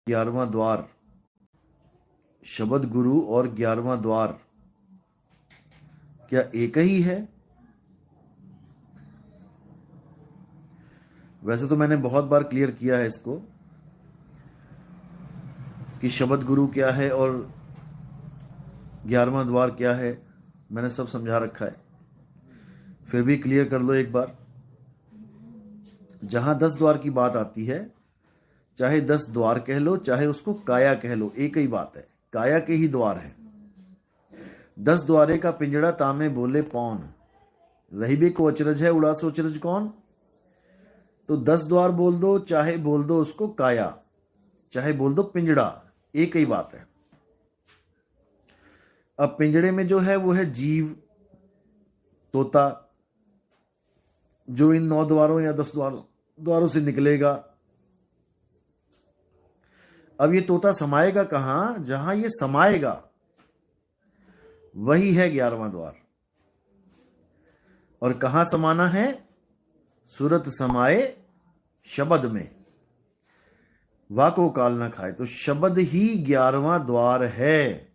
11वां द्वार, शब्द गुरु और 11वां द्वार क्या एक ही है? वैसे तो मैंने बहुत बार क्लियर किया है इसको कि शब्द गुरु क्या है और 11वां द्वार क्या है, मैंने सब समझा रखा है। फिर भी क्लियर कर लो एक बार। जहां 10 द्वार की बात आती है, चाहे 10 द्वार कह लो चाहे उसको काया कह लो, एक ही बात है, काया के ही द्वार है। 10 द्वारे का पिंजड़ा तामे बोले पौन, रही बे को अचरज है उड़ा सो अचरज कौन। तो 10 द्वार बोल दो चाहे बोल दो उसको काया, चाहे बोल दो पिंजड़ा, एक ही बात है। अब पिंजड़े में जो है वो है जीव, तोता, जो इन 9 द्वारों या 10 द्वारों से निकलेगा। अब ये तोता समाएगा कहां? जहां ये समाएगा वही है 11वां द्वार। और कहां समाना है? सुरत समाए शब्द में, वाको काल ना खाए। तो शब्द ही 11वां द्वार है,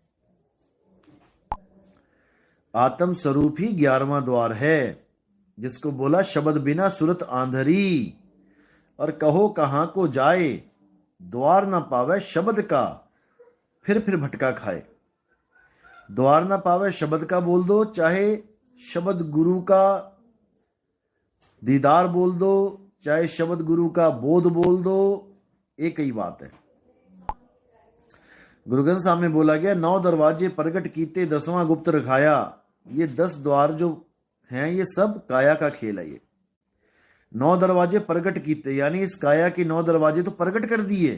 आत्म स्वरूप ही 11वां द्वार है, जिसको बोला शब्द बिना सुरत आंधरी। और कहो कहां को जाए, द्वार ना पावे शब्द का, फिर भटका खाए। द्वार ना पावे शब्द का बोल दो, चाहे शब्द गुरु का दीदार बोल दो, चाहे शब्द गुरु का बोध बोल दो, एक ही बात है। गुरु ग्रंथ साहब में बोला गया 9 दरवाजे प्रगट कीते 10वां गुप्त रखाया। ये 10 द्वार जो हैं ये सब काया का खेल है। ये 9 दरवाजे प्रगट कीते, यानी इस काया के 9 दरवाजे तो प्रगट कर दिए,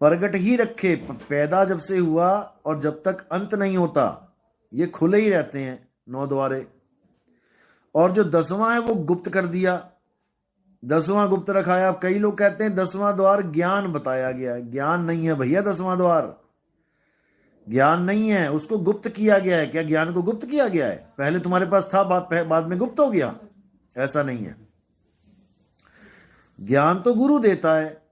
प्रगट ही रखे। पैदा जब से हुआ और जब तक अंत नहीं होता ये खुले ही रहते हैं 9 द्वारे। और जो 10वां है वो गुप्त कर दिया, 10वां गुप्त रखाया। अब कई लोग कहते हैं 10वां द्वार ज्ञान बताया गया है। ज्ञान नहीं है भैया, 10वां द्वार ज्ञान नहीं है, उसको गुप्त किया गया है। क्या ज्ञान को गुप्त किया गया है? पहले तुम्हारे पास था, बाद में गुप्त हो गया? ऐसा नहीं है। ज्ञान तो गुरु देता है,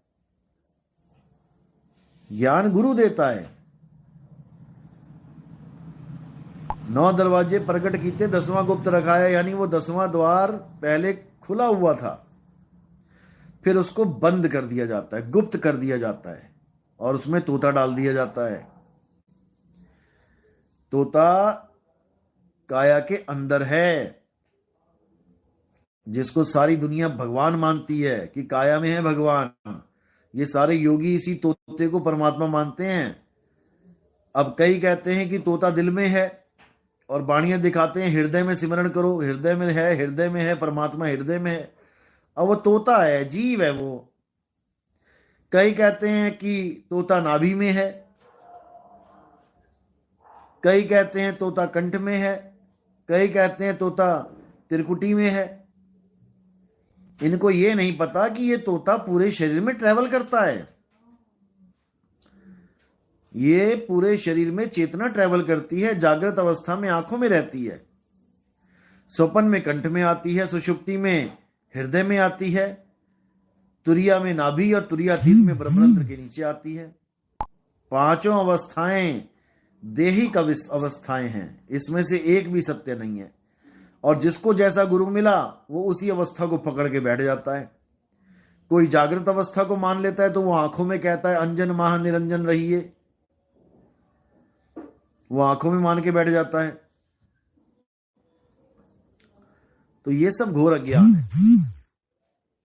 ज्ञान गुरु देता है। 9 दरवाजे प्रकट कीते 10वां गुप्त रखाया, यानी वो 10वां द्वार पहले खुला हुआ था, फिर उसको बंद कर दिया जाता है, गुप्त कर दिया जाता है, और उसमें तोता डाल दिया जाता है। तोता काया के अंदर है, जिसको सारी दुनिया भगवान मानती है कि काया में है भगवान। ये सारे योगी इसी तोते को परमात्मा मानते हैं। अब कई कहते हैं कि तोता दिल में है और बाणियां दिखाते हैं हृदय में सिमरण करो, हृदय में है, हृदय में है परमात्मा, हृदय में है। अब वो तोता है, जीव है वो। कई कहते हैं कि तोता नाभि में है, कई कहते हैं तोता कंठ में है, कई कहते हैं तोता त्रिकुटी में है। इनको ये नहीं पता कि ये तोता पूरे शरीर में ट्रेवल करता है। ये पूरे शरीर में चेतना ट्रेवल करती है। जागृत अवस्था में आंखों में रहती है, स्वप्न में कंठ में आती है, सुषुप्ति में हृदय में आती है, तुरिया में नाभि और तुरियातीत में ब्रह्मरंध्र के नीचे आती है। 5 अवस्थाएं देहिक अवस्थाएं हैं, इसमें से एक भी सत्य नहीं है। और जिसको जैसा गुरु मिला वो उसी अवस्था को पकड़ के बैठ जाता है। कोई जागृत अवस्था को मान लेता है तो वो आंखों में कहता है अंजन माह निरंजन रहिए, वो आंखों में मान के बैठ जाता है। तो ये सब घोर अज्ञान है।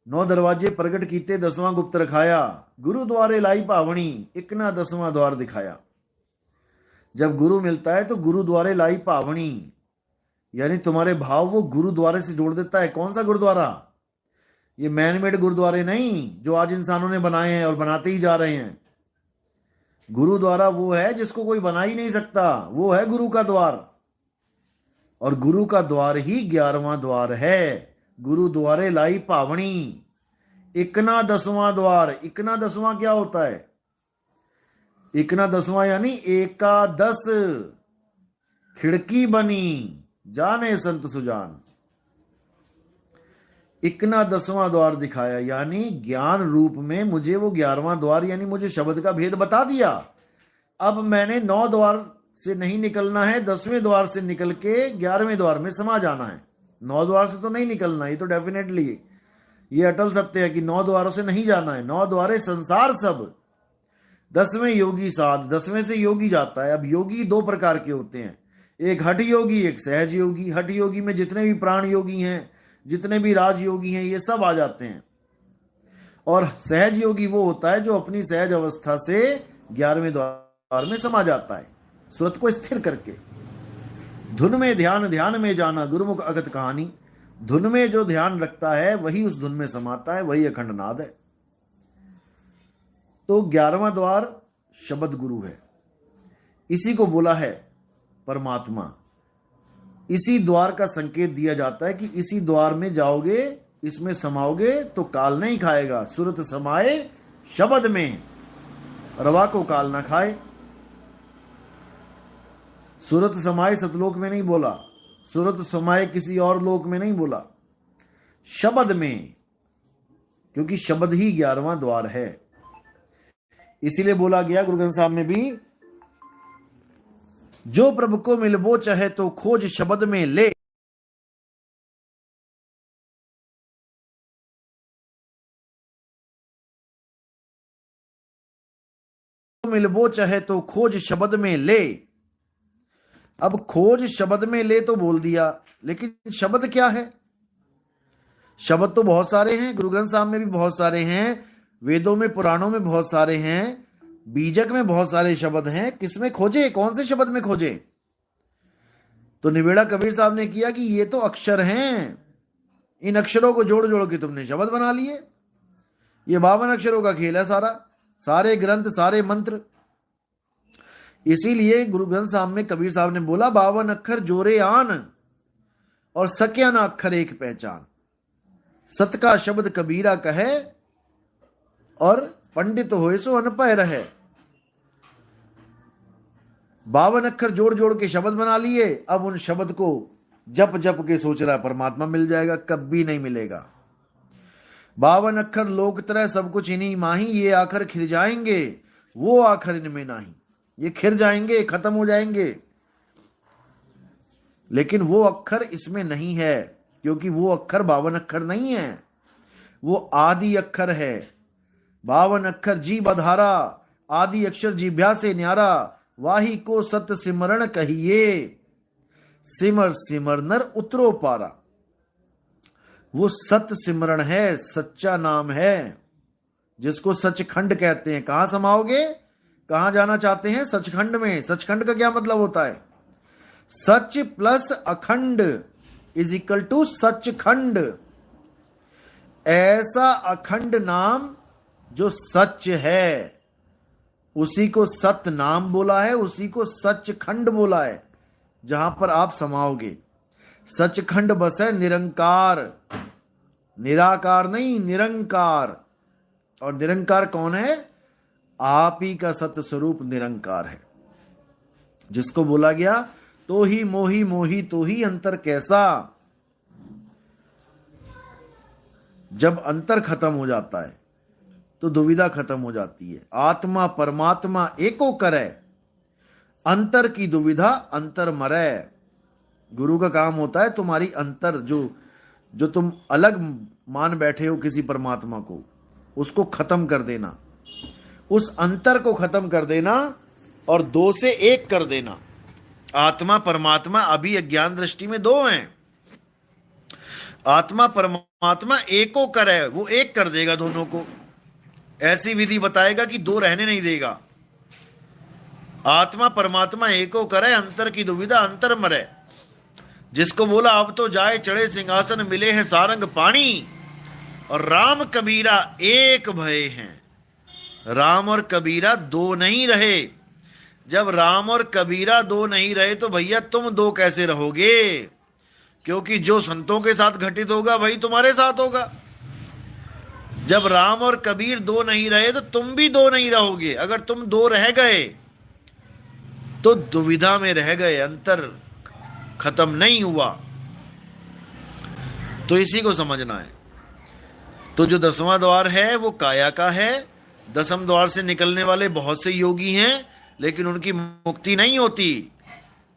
9 दरवाजे प्रगट कीते 10वां गुप्त रखाया, गुरु द्वारे लाई पावनी, इकना 10वां द्वार दिखाया। जब गुरु मिलता है तो गुरु द्वारे लाई पावनी, यानी तुम्हारे भाव वो गुरुद्वारे से जोड़ देता है। कौन सा गुरुद्वारा? ये मैनमेड गुरुद्वारे नहीं जो आज इंसानों ने बनाए हैं और बनाते ही जा रहे हैं। गुरुद्वारा वो है जिसको कोई बना ही नहीं सकता, वो है गुरु का द्वार। और गुरु का द्वार ही 11वां द्वार है। गुरु द्वारे लाई पावनी, इकना 10वां द्वार। इकना 10वां क्या होता है? इकना 10वां यानी एकादश खिड़की बनी, जाने संत सुजान। इकना 10वां द्वार दिखाया, यानी ज्ञान रूप में मुझे वो 11वां द्वार यानी मुझे शब्द का भेद बता दिया। अब मैंने 9 द्वार से नहीं निकलना है, 10वें द्वार से निकल के 11वें द्वार में समा जाना है। 9 द्वार से तो नहीं निकलना, ये तो डेफिनेटली ये अटल सत्य है कि 9 द्वारों से नहीं जाना है। 9 द्वारे संसार सब, 10वें योगी साध, 10वें से योगी जाता है। अब योगी 2 प्रकार के होते हैं, एक हठ योगी, एक सहज योगी। हठ योगी में जितने भी प्राण योगी हैं, जितने भी राज योगी हैं, ये सब आ जाते हैं। और सहज योगी वो होता है जो अपनी सहज अवस्था से 11वें द्वार में समा जाता है, सुरत को स्थिर करके। धुन में ध्यान, ध्यान में जाना, गुरुमुख अगत कहानी। धुन में जो ध्यान रखता है वही उस धुन में समाता है, वही अखंड नाद है। तो 11वां द्वार शब्द गुरु है, इसी को बोला है परमात्मा। इसी द्वार का संकेत दिया जाता है कि इसी द्वार में जाओगे, इसमें समाओगे तो काल नहीं खाएगा। सुरत समाए शब्द में, रवा को काल ना खाए। सुरत समाए सतलोक में नहीं बोला, सुरत समाए किसी और लोक में नहीं बोला, शब्द में, क्योंकि शब्द ही 11वां द्वार है। इसीलिए बोला गया गुरु ग्रंथ साहब में भी, जो प्रभु को मिलबो चाहे तो खोज शब्द में ले। मिलबो चाहे तो खोज शब्द में ले। अब खोज शब्द में ले तो बोल दिया, लेकिन शब्द क्या है? शब्द तो बहुत सारे हैं, गुरु ग्रंथ साहब में भी बहुत सारे हैं, वेदों में पुराणों में बहुत सारे हैं, बीजक में बहुत सारे शब्द हैं। किसमें खोजे, कौन से शब्द में खोजे? तो निवेड़ा कबीर साहब ने किया कि ये तो अक्षर हैं, इन अक्षरों को जोड़ जोड़ के तुमने शब्द बना लिए। ये 52 अक्षरों का खेल है सारा, सारे ग्रंथ, सारे मंत्र। इसीलिए गुरु ग्रंथ साहब में कबीर साहब ने बोला, 52 अक्षर जोरे आन और सक्या ना अक्षर एक पहचान। सत का शब्द कबीरा कहे और पंडित होए सो अनपढ़ रहे। 52 अक्षर जोड़ जोड़ के शब्द बना लिए। अब उन शब्द को जप जप के सोच रहा है परमात्मा मिल जाएगा, कभी नहीं मिलेगा। 52 अक्षर लोक तरह सब कुछ इन्हीं माही, ये आखिर खिर जाएंगे वो आखिर इनमें नहीं। ये खिर जाएंगे, खत्म हो जाएंगे, लेकिन वो अक्षर इसमें नहीं है, क्योंकि वो अक्षर 52 अक्षर नहीं है, वो आदि अक्षर है। 52 अक्षर जी बधारा, आदि अक्षर जीभ्या से न्यारा, वाही को सत सिमरण कहिए, सिमर सिमर नर उतरो पारा। वो सत सिमरण है, सच्चा नाम है, जिसको सचखंड कहते हैं। कहां समाओगे, कहां जाना चाहते हैं? सचखंड में। सचखंड का क्या मतलब होता है? सच प्लस अखंड इज इक्वल टू सचखंड। ऐसा अखंड नाम जो सच है, उसी को सत नाम बोला है, उसी को सचखंड बोला है, जहां पर आप समाओगे। सचखंड बस है निरंकार, निराकार नहीं, निरंकार। और निरंकार कौन है? आप ही का सत्य स्वरूप निरंकार है, जिसको बोला गया तो ही मोही मोही तो ही अंतर कैसा। जब अंतर खत्म हो जाता है तो दुविधा खत्म हो जाती है। आत्मा परमात्मा एको करे, अंतर की दुविधा अंतर मरे। गुरु का काम होता है तुम्हारी अंतर, जो तुम अलग मान बैठे हो किसी परमात्मा को, उसको खत्म कर देना, उस अंतर को खत्म कर देना और 2 से 1 कर देना। आत्मा परमात्मा अभी अज्ञान दृष्टि में 2 हैं। आत्मा परमात्मा एको करे, वो 1 कर देगा दोनों को। ऐसी विधि बताएगा कि 2 रहने नहीं देगा। आत्मा परमात्मा एको करे, अंतर की दुविधा अंतर मरे। जिसको बोला अब तो जाए चढ़े सिंहासन, मिले हैं सारंग पानी, और राम कबीरा एक भये हैं। राम और कबीरा 2 नहीं रहे। जब राम और कबीरा 2 नहीं रहे तो भैया तुम 2 कैसे रहोगे? क्योंकि जो संतों के साथ घटित होगा वही तुम्हारे साथ होगा। जब राम और कबीर 2 नहीं रहे तो तुम भी 2 नहीं रहोगे। अगर तुम 2 रह गए तो दुविधा में रह गए, अंतर खत्म नहीं हुआ। तो इसी को समझना है। तो जो 10वां द्वार है वो काया का है। 10वें द्वार से निकलने वाले बहुत से योगी हैं, लेकिन उनकी मुक्ति नहीं होती।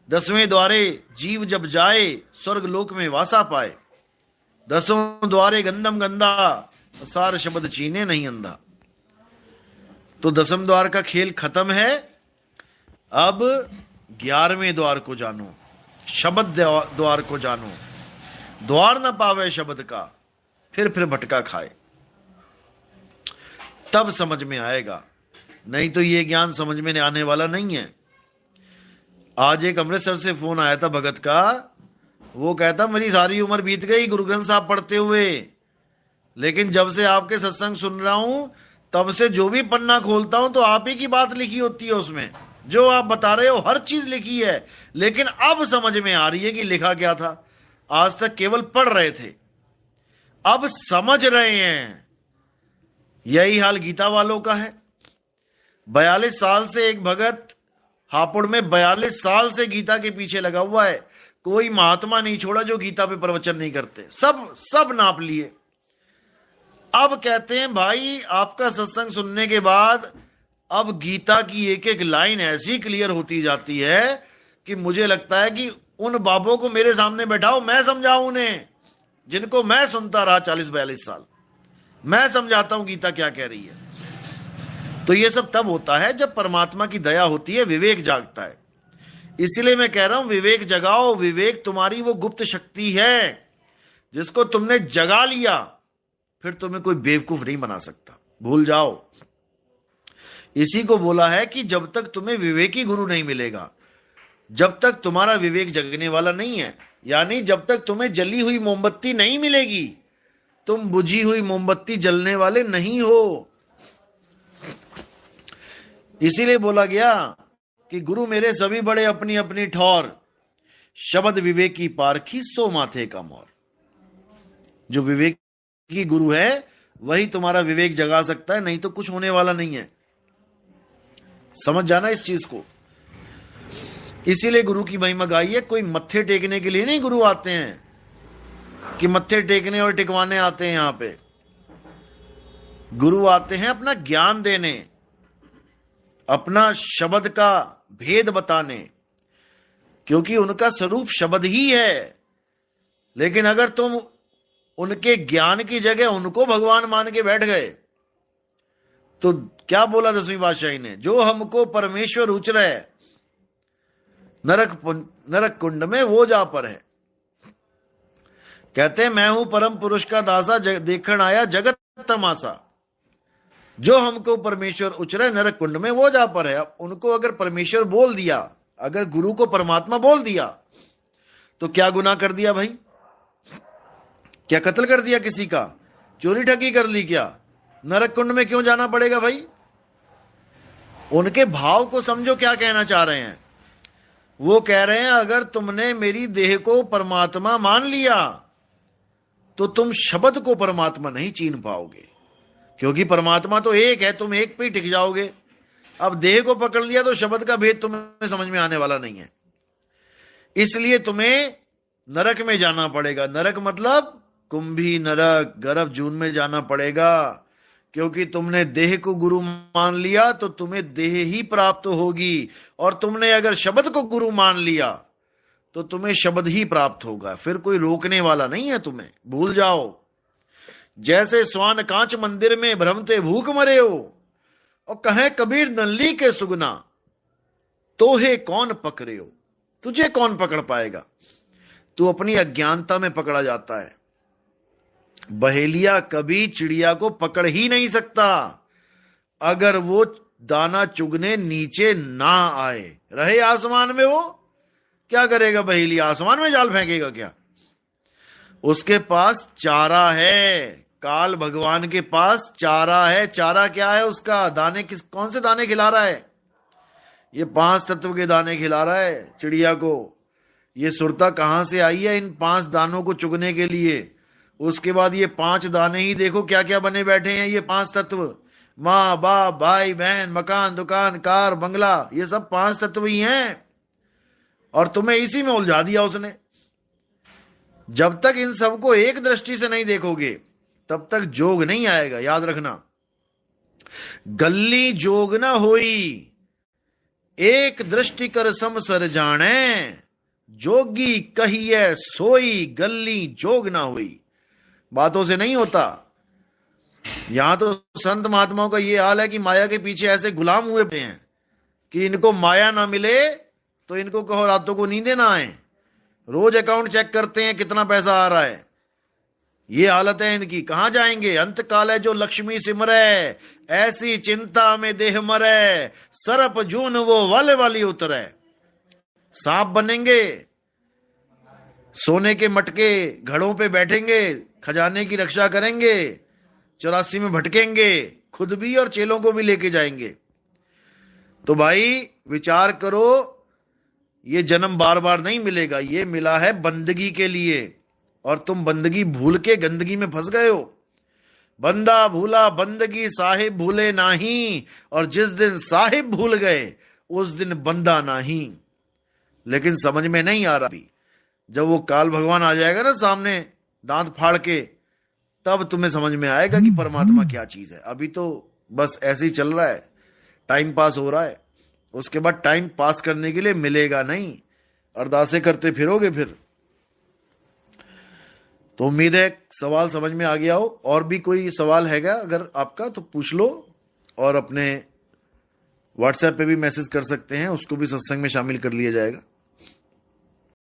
10वें द्वारे जीव जब जाए स्वर्ग लोक में वासा पाए। 10वें द्वारे गंदम गंदा सार शब्द चीने नहीं अंधा। तो 10वें द्वार का खेल खत्म है। अब 11वें द्वार को जानो, शब्द द्वार को जानो। द्वार न पावे शब्द का, फिर भटका खाए। तब समझ में आएगा, नहीं तो ये ज्ञान समझ में आने वाला नहीं है। आज एक अमृतसर से फोन आया था भगत का। वो कहता मेरी सारी उम्र बीत गई गुरु ग्रंथ साहब पढ़ते हुए, लेकिन जब से आपके सत्संग सुन रहा हूं तब से जो भी पन्ना खोलता हूं तो आप ही की बात लिखी होती है, उसमें जो आप बता रहे हो हर चीज लिखी है, लेकिन अब समझ में आ रही है कि लिखा क्या था। आज तक केवल पढ़ रहे थे, अब समझ रहे हैं। यही हाल गीता वालों का है। 42 साल से एक भगत हापुड़ में 42 साल से गीता के पीछे लगा हुआ है। कोई महात्मा नहीं छोड़ा जो गीता पे प्रवचन नहीं करते, सब नाप लिए। अब कहते हैं भाई आपका सत्संग सुनने के बाद अब गीता की एक एक लाइन ऐसी क्लियर होती जाती है कि मुझे लगता है कि उन बाबों को मेरे सामने बैठाओ, मैं समझाऊं उन्हें, जिनको मैं सुनता रहा 40-42 साल। मैं समझाता हूं गीता क्या कह रही है। तो ये सब तब होता है जब परमात्मा की दया होती है, विवेक जागता है। इसलिए मैं कह रहा हूं विवेक जगाओ। विवेक तुम्हारी वो गुप्त शक्ति है जिसको तुमने जगा लिया, फिर तुम्हें कोई बेवकूफ नहीं बना सकता। भूल जाओ। इसी को बोला है कि जब तक तुम्हें विवेकी गुरु नहीं मिलेगा, जब तक तुम्हारा विवेक जगने वाला नहीं है, यानी जब तक तुम्हें जली हुई मोमबत्ती नहीं मिलेगी, तुम बुझी हुई मोमबत्ती जलने वाले नहीं हो। इसीलिए बोला गया कि गुरु मेरे सभी बड़े अपनी अपनी ठौर, शब्द विवेकी पारखी सो माथे का मोर। जो विवेकी गुरु है वही तुम्हारा विवेक जगा सकता है, नहीं तो कुछ होने वाला नहीं है। समझ जाना इस चीज को। इसीलिए गुरु की महिमा गाई है। कोई मत्थे टेकने के लिए नहीं गुरु आते हैं कि मत्थे टेकने और टिकवाने आते हैं। यहां पे गुरु आते हैं अपना ज्ञान देने, अपना शब्द का भेद बताने, क्योंकि उनका स्वरूप शब्द ही है। लेकिन अगर तुम उनके ज्ञान की जगह उनको भगवान मान के बैठ गए तो क्या बोला 10वीं पातशाही ने, जो हमको परमेश्वर उचरे नरक कुंड में वो जा पर है। कहते हैं मैं हूं परम पुरुष का दासा, देखण आया जगत तमाशा। जो हमको परमेश्वर उचरे नरक कुंड में वो जा पर है। अब उनको अगर परमेश्वर बोल दिया, अगर गुरु को परमात्मा बोल दिया, तो क्या गुनाह कर दिया भाई? क्या कत्ल कर दिया किसी का? चोरी ठगी कर ली क्या? नरक कुंड में क्यों जाना पड़ेगा भाई? उनके भाव को समझो, क्या कहना चाह रहे हैं। वो कह रहे हैं अगर तुमने मेरी देह को परमात्मा मान लिया तो तुम शब्द को परमात्मा नहीं चीन पाओगे, क्योंकि परमात्मा तो एक है, तुम एक पे ही टिक जाओगे। अब देह को पकड़ लिया तो शब्द का भेद तुम्हें समझ में आने वाला नहीं है। इसलिए तुम्हें नरक में जाना पड़ेगा। नरक मतलब कुंभी नरक, गर्भ जून में जाना पड़ेगा, क्योंकि तुमने देह को गुरु मान लिया तो तुम्हें देह ही प्राप्त होगी, और तुमने अगर शब्द को गुरु मान लिया तो तुम्हें शब्द ही प्राप्त होगा। फिर कोई रोकने वाला नहीं है तुम्हें, भूल जाओ। जैसे स्वान कांच मंदिर में भ्रमते भूख मरे हो, और कहे कबीर नल्ली के सुगना, तोहे कौन पकड़े हो, तुझे कौन पकड़ पाएगा? तू अपनी अज्ञानता में पकड़ा जाता है। बहेलिया कभी चिड़िया को पकड़ ही नहीं सकता अगर वो दाना चुगने नीचे ना आए। रहे आसमान में, वो क्या करेगा? बहेलिया आसमान में जाल फेंकेगा क्या? उसके पास चारा है, काल भगवान के पास चारा है। चारा क्या है उसका? दाने कौन से दाने खिला रहा है? ये 5 तत्व के दाने खिला रहा है चिड़िया को। ये सुरता कहां से आई है इन 5 दानों को चुगने के लिए? उसके बाद ये 5 दाने ही देखो क्या क्या बने बैठे हैं। ये 5 तत्व, माँ बाप भाई बहन मकान दुकान कार बंगला, ये सब 5 तत्व ही हैं, और तुम्हें इसी में उलझा दिया उसने। जब तक इन सबको एक दृष्टि से नहीं देखोगे, तब तक जोग नहीं आएगा, याद रखना। गल्ली जोग ना होई, एक दृष्टि कर समसर जाने, जोगी कहिए सोई, गल्ली जोग ना हुई। बातों से नहीं होता। यहां तो संत महात्माओं का ये हाल है कि माया के पीछे ऐसे गुलाम हुए पे हैं कि इनको माया ना मिले तो इनको कहो रातों को नींदे ना आए, रोज अकाउंट चेक करते हैं कितना पैसा आ रहा है। ये हालत है इनकी। कहां जाएंगे? अंत काल है जो लक्ष्मी सिमरे, ऐसी चिंता में देह मरे, सरप जून वो वाले वाली उतरे। सांप बनेंगे, सोने के मटके घड़ों पे बैठेंगे, खजाने की रक्षा करेंगे, 84 में भटकेंगे, खुद भी और चेलों को भी लेके जाएंगे। तो भाई विचार करो, ये जन्म बार बार नहीं मिलेगा, ये मिला है बंदगी के लिए, और तुम बंदगी भूल के गंदगी में फंस गए हो। बंदा भूला बंदगी साहिब भूले नाही, और जिस दिन साहिब भूल गए उस दिन बंदा नहीं। लेकिन समझ में नहीं आ रहा। जब वो काल भगवान आ जाएगा ना सामने दांत फाड़ के, तब तुम्हें समझ में आएगा कि परमात्मा क्या चीज है। अभी तो बस ऐसे ही चल रहा है, टाइम पास हो रहा है। उसके बाद टाइम पास करने के लिए मिलेगा नहीं, अरदासें करते फिरोगे फिर। तो उम्मीद है सवाल समझ में आ गया हो। और भी कोई सवाल हैगा अगर आपका तो पूछ लो, और अपने व्हाट्सएप पे भी मैसेज कर सकते हैं, उसको भी सत्संग में शामिल कर लिया जाएगा।